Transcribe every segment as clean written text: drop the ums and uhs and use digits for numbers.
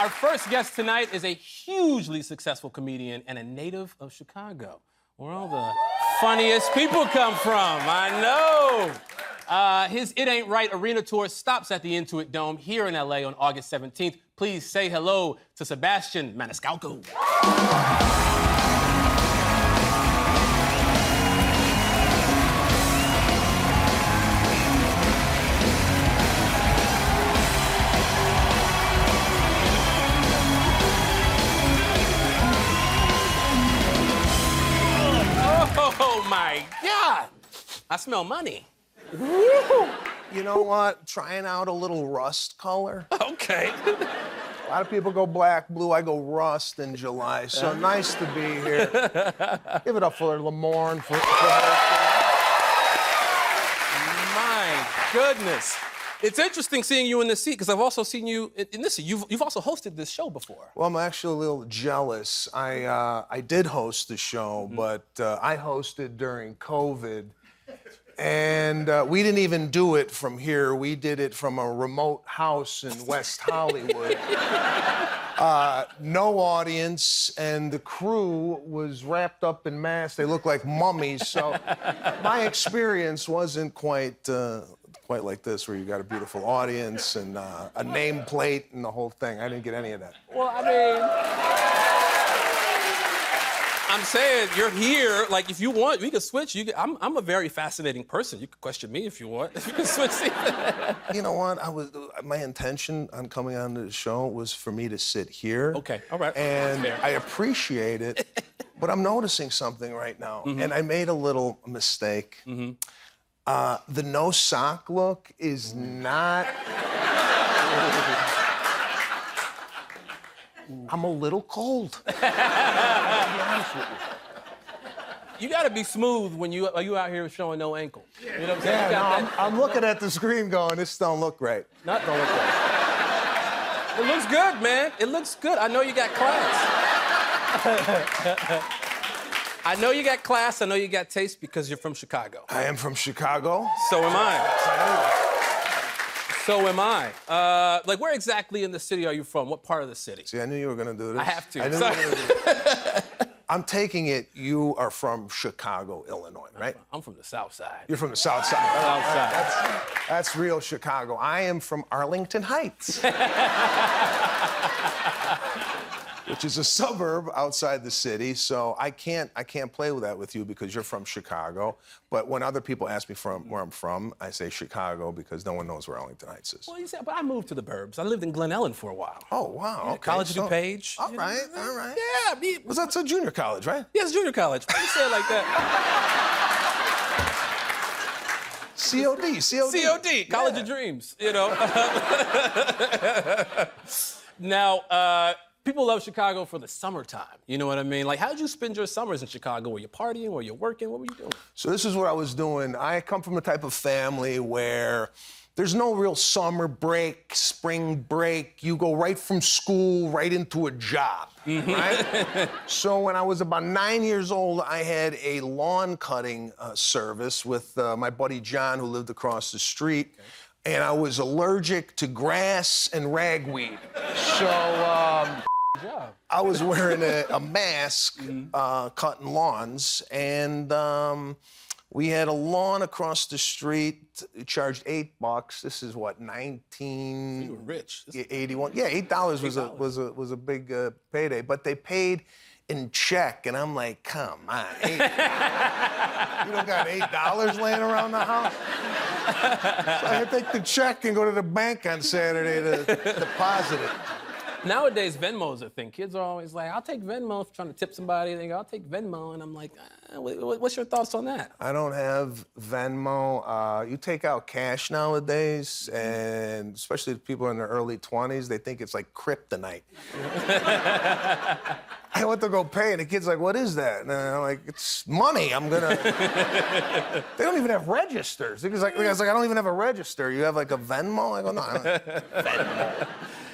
Our first guest tonight is a hugely successful comedian and a native of Chicago, where all the funniest people come from. I know. His It Ain't Right arena tour stops at the Intuit Dome here in LA on August 17th. Please say hello to Sebastian Maniscalco. Oh my God! I smell money. You know what? Trying out a little rust color. Okay. A lot of people go black, blue. I go rust in July. So nice to be here. Give it up for Lamorne for My goodness. It's interesting seeing you in this seat because I've also seen you in this seat. You've also hosted this show before. Well, I'm actually a little jealous. I did host the show, but I hosted during COVID. And we didn't even do it from here. We did it from a remote house in West Hollywood. No audience, and the crew was wrapped up in masks. They looked like mummies. So my experience wasn't quite like this, where you got a beautiful audience and a nameplate and the whole thing. I didn't get any of that. Well, I mean, I'm saying you're here. Like, if you want, we could switch. I'm a very fascinating person. You could question me if you want. You can switch seats. You know what? My intention on coming on the show was for me to sit here. Okay, all right. And I appreciate it, but I'm noticing something right now, and I made a little mistake. The no sock look is not. I'm a little cold. I'll be honest with You got to be smooth when you out here showing no ankle. You know what I'm saying? Yeah, I'm looking at the screen going, this don't look right. Not don't look right. It looks good, man. It looks good. I know you got class. I know you got class. I know you got taste because you're from Chicago. I am from Chicago. So am I. So am I. Like, where exactly in the city are you from? What part of the city? See, I knew you were gonna do this. I have to. I knew you were gonna do this. I'm taking it you are from Chicago, Illinois, right? I'm from the South Side. You're from the South Side. South Side. That's real Chicago. I am from Arlington Heights. Which is a suburb outside the city, so I can't play with that with you because you're from Chicago. But when other people ask me where I'm from, I say Chicago because no one knows where Arlington Heights is. Well, you said, but I moved to the burbs. I lived in Glen Ellen for a while. Oh, wow, Yeah, okay. College of DuPage. All right. Yeah, Was that a junior college, right? Yeah, it's junior college. Why you say it like that? COD. COD, College of Dreams, you know. Now, people love Chicago for the summertime. You know what I mean? Like, how'd you spend your summers in Chicago? Were you partying? Were you working? What were you doing? So this is what I was doing. I come from the type of family where there's no real summer break, spring break. You go right from school right into a job, right? So when I was about 9 years old, I had a lawn cutting service with my buddy John, who lived across the street. Okay. And I was allergic to grass and ragweed. So I was wearing a mask cutting lawns, and we had a lawn across the street. It charged $8. This is what, 19? You were rich. 81. Yeah, $8 was a big payday, but they paid in check, and I'm like, come on, you don't got $8 laying around the house? So I had to take the check and go to the bank on Saturday to deposit it. Nowadays, Venmo's a thing. Kids are always like, I'll take Venmo if I'm trying to tip somebody. They go, I'll take Venmo. And I'm like, what's your thoughts on that? I don't have Venmo. You take out cash nowadays, and especially people in their early 20s, they think it's like kryptonite. I went to go pay, and the kid's like, what is that? And I'm like, it's money. I'm gonna... They don't even have registers. The guy's like, I don't even have a register. You have like a Venmo? I go, no, I don't. Venmo.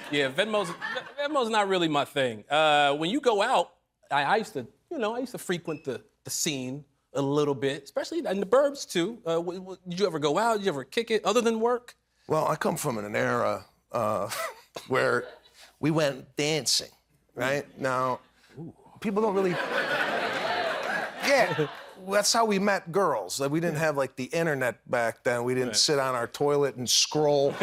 Yeah, Venmo's not really my thing. When you go out, I used to frequent the scene a little bit, especially in the burbs too. Did you ever go out? Did you ever kick it other than work? Well, I come from an era where we went dancing, right? Now, people don't really... Yeah, that's how we met girls. Like, we didn't have, like, the internet back then. We didn't sit on our toilet and scroll.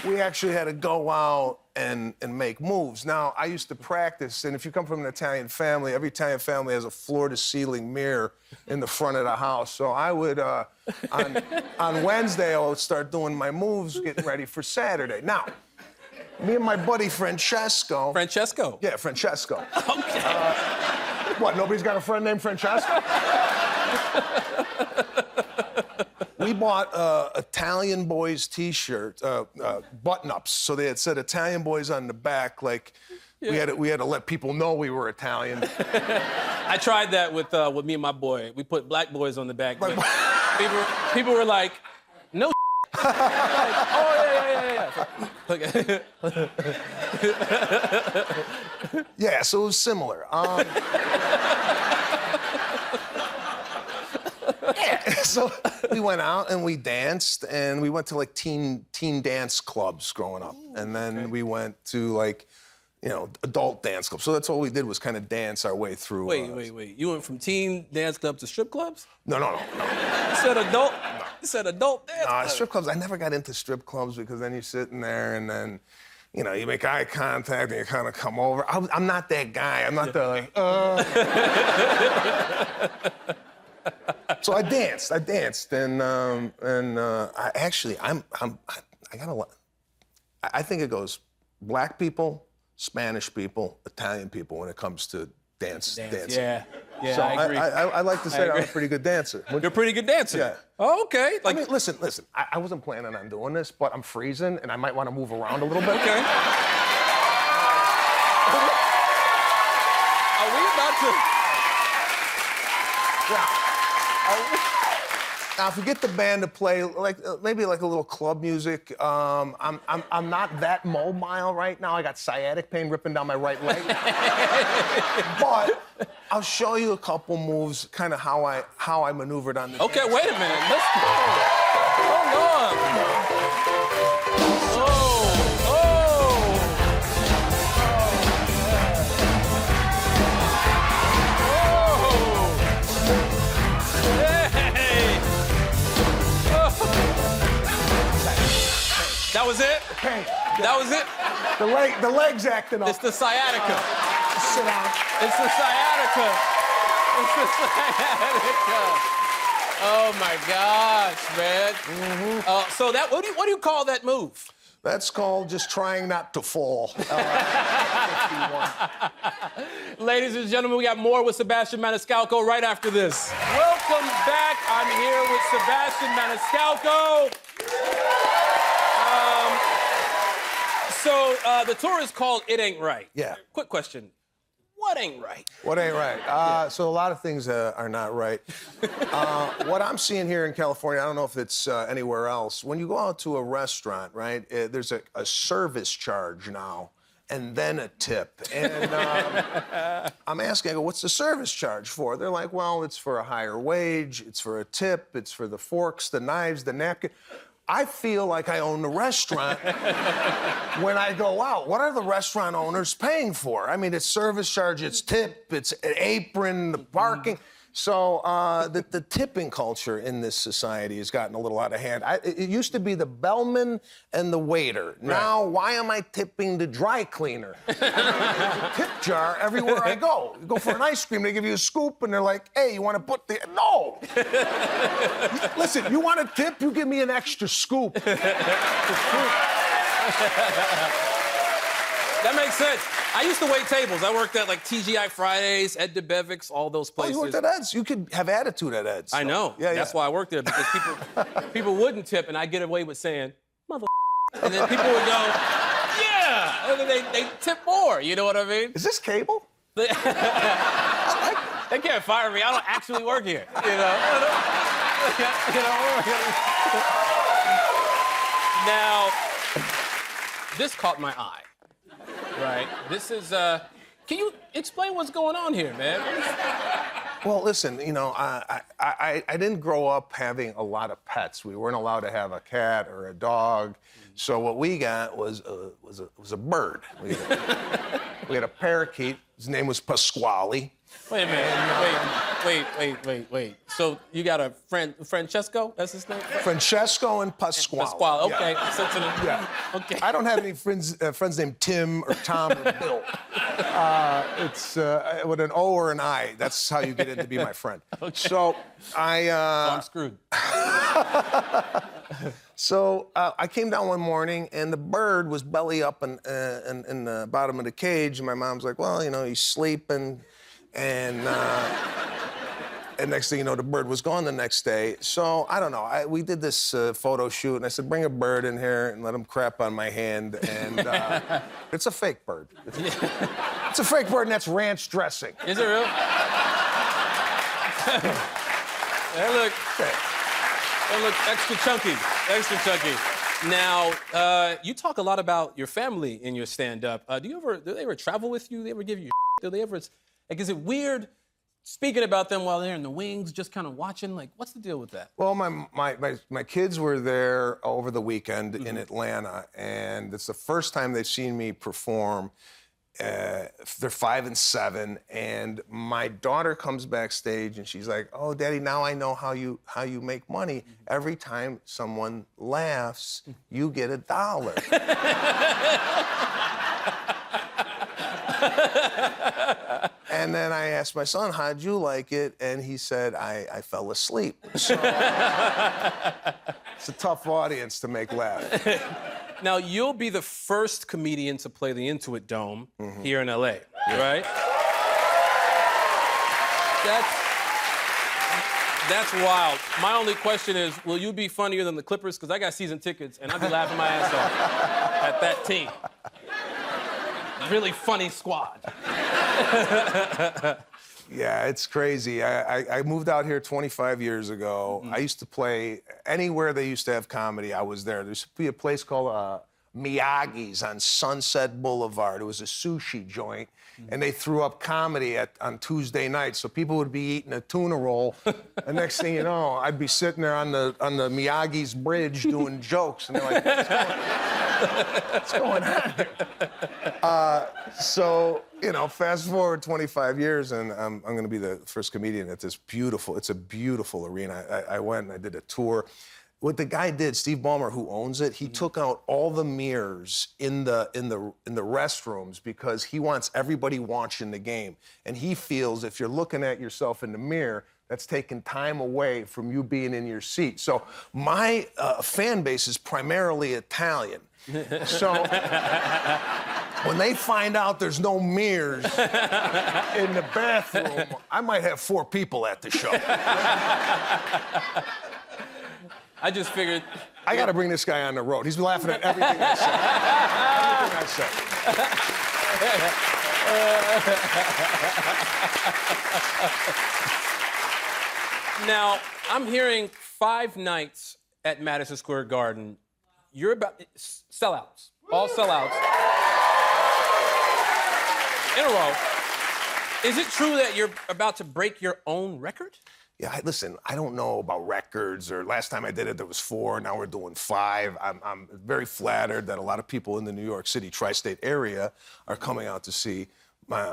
We actually had to go out and make moves. Now, I used to practice, and if you come from an Italian family, every Italian family has a floor-to-ceiling mirror in the front of the house. So I would, on Wednesday, I would start doing my moves, getting ready for Saturday. Now, me and my buddy Francesco. Francesco? Yeah, Francesco. Okay. What, nobody's got a friend named Francesco? We bought Italian Boys T-shirt, button-ups, so they had said Italian Boys on the back, like we had to let people know we were Italian. I tried that with me and my boy. We put black boys on the back. But people were like, no. Like, oh yeah. Yeah, so it was similar. So we went out and we danced, and we went to like teen dance clubs growing up, and then we went to like, adult dance clubs. So that's all we did was kind of dance our way through. Wait. You went from teen dance clubs to strip clubs? No. You said adult. You said adult dance clubs. Strip clubs. I never got into strip clubs because then you're sitting there and then, you make eye contact and you kind of come over. I'm not that guy. I'm not the like. So I danced, and I actually, I think it goes black people, Spanish people, Italian people when it comes to dancing. Yeah, so I agree. I like to say I'm a pretty good dancer. You're a pretty good dancer. Yeah. Oh, okay. I mean, listen. I wasn't planning on doing this, but I'm freezing, and I might want to move around a little bit. Okay. Are we about to? Yeah. Now, if we get the band to play, like maybe like a little club music, I'm not that mobile right now. I got sciatic pain ripping down my right leg. But I'll show you a couple moves, kind of how I maneuvered on the. Okay, wait a minute. Let's go. Hold on. That was it? Pain. That was it? The leg's acting up. It's the sciatica. Sit down. It's the sciatica. It's the sciatica. Oh my gosh, man. Mm-hmm. So that what do you call that move? That's called just trying not to fall. 51. Ladies and gentlemen, we got more with Sebastian Maniscalco right after this. Welcome back. I'm here with Sebastian Maniscalco. So the tour is called It Ain't Right. Yeah. Quick question. What ain't right? What ain't right? So a lot of things are not right. What I'm seeing here in California, I don't know if it's anywhere else. When you go out to a restaurant, right, there's a service charge now, and then a tip. And I'm asking, I go, what's the service charge for? They're like, well, it's for a higher wage, it's for a tip, it's for the forks, the knives, the napkin. I feel like I own the restaurant when I go out. What are the restaurant owners paying for? I mean, it's service charge, it's tip, it's an apron, the parking. So the tipping culture in this society has gotten a little out of hand. It used to be the bellman and the waiter. Right. Now, why am I tipping the dry cleaner? There's a tip jar everywhere I go. You go for an ice cream, they give you a scoop, and they're like, hey, you want to put the... No! Listen, you want a tip, you give me an extra scoop. That makes sense. I used to wait tables. I worked at like TGI Fridays, Ed DeBevick's, all those places. Oh, you worked at Ed's? You could have attitude at Ed's. I know. Yeah, That's why I worked there, because people wouldn't tip, and I'd get away with saying, mother. And then people would go, yeah. And then they tip more. You know what I mean? Is this cable? They can't fire me. I don't actually work here. You know? Now, this caught my eye. Right. This is, can you explain what's going on here, man? Well, listen, you know, I didn't grow up having a lot of pets. We weren't allowed to have a cat or a dog. So what we got was a bird. We had a parakeet. His name was Pasquale. Wait a minute. Wait. So you got a friend, Francesco? That's his name? Francesco and Pasquale. Pasquale. Okay. Yeah. Yeah. Okay. I don't have any friends named Tim or Tom or Bill. It's with an O or an I. That's how you get in to be my friend. Okay. So I'm screwed. So I came down one morning and the bird was belly up in the bottom of the cage, and my mom's like, well, you know, he's sleeping, and next thing you know, the bird was gone the next day. So I don't know. We did this photo shoot, and I said, bring a bird in here and let him crap on my hand, and it's a fake bird. It's a fake bird, and that's ranch dressing. Is it real? Hey, look. They look extra chunky. Now, you talk a lot about your family in your stand-up. Do they ever travel with you? Do they ever give you Do they ever, like, is it weird speaking about them while they're in the wings, just kind of watching? Like, what's the deal with that? Well, my kids were there over the weekend in Atlanta, and it's the first time they've seen me perform. They're 5 and 7, and my daughter comes backstage and she's like, "Oh, Daddy, now I know how you make money. Every time someone laughs, you get $1." And then I asked my son, "How'd you like it?" And he said, I fell asleep. So it's a tough audience to make laugh. Now, you'll be the first comedian to play the Intuit Dome here in LA, right? That's wild. My only question is, will you be funnier than the Clippers? Because I got season tickets, and I'll be laughing my ass off at that team. Really funny squad. Yeah, it's crazy. I moved out here 25 years ago. I used to play anywhere they used to have comedy. I was there. There used to be a place called Miyagi's on Sunset Boulevard. It was a sushi joint, and they threw up comedy on Tuesday nights. So people would be eating a tuna roll, and next thing you know, I'd be sitting there on the Miyagi's bridge doing jokes, and they're like, "What's going on here?" So, you know, fast forward 25 years, and I'm going to be the first comedian at this beautiful. It's a beautiful arena. I went and I did a tour. What the guy did, Steve Ballmer, who owns it, he took out all the mirrors in the restrooms because he wants everybody watching the game, and he feels if you're looking at yourself in the mirror, that's taking time away from you being in your seat. So my fan base is primarily Italian. So when they find out there's no mirrors in the bathroom, I might have 4 people at the show. I just figured... I got to bring this guy on the road. He's laughing at everything I say. Now, I'm hearing 5 nights at Madison Square Garden. You're about... sellouts. All sellouts. In a row. Is it true that you're about to break your own record? Yeah, listen, I don't know about records, or last time I did it, there was 4, now we're doing 5. I'm very flattered that a lot of people in the New York City tri-state area are coming out to see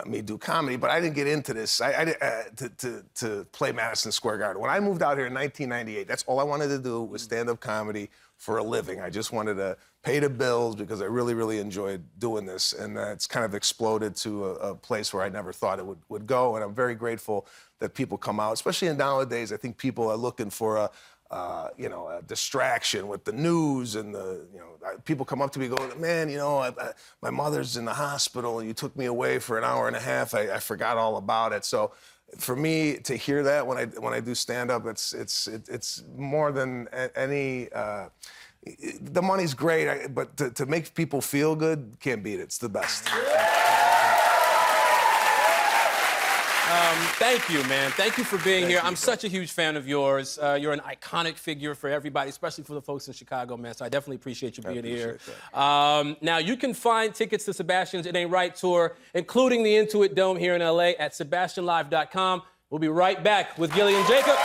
me do comedy, but I didn't get into this to play Madison Square Garden. When I moved out here in 1998, that's all I wanted to do was stand-up comedy for a living. I just wanted to pay the bills because I really, really enjoyed doing this, and it's kind of exploded to a place where I never thought it would go, and I'm very grateful that people come out, especially nowadays. I think people are looking for a distraction with the news, and people come up to me and go, "Man, my mother's in the hospital, and you took me away for an hour and a half. I forgot all about it." So for me to hear that when I do stand up, it's more than any. The money's great, but to make people feel good, can't beat it. It's the best. Thank you, man. Thank you for being here. I'm such a huge fan of yours. You're an iconic figure for everybody, especially for the folks in Chicago, man. So I definitely appreciate you being here. Now, you can find tickets to Sebastian's It Ain't Right tour, including the Intuit Dome here in LA, at SebastianLive.com. We'll be right back with Gillian Jacobs.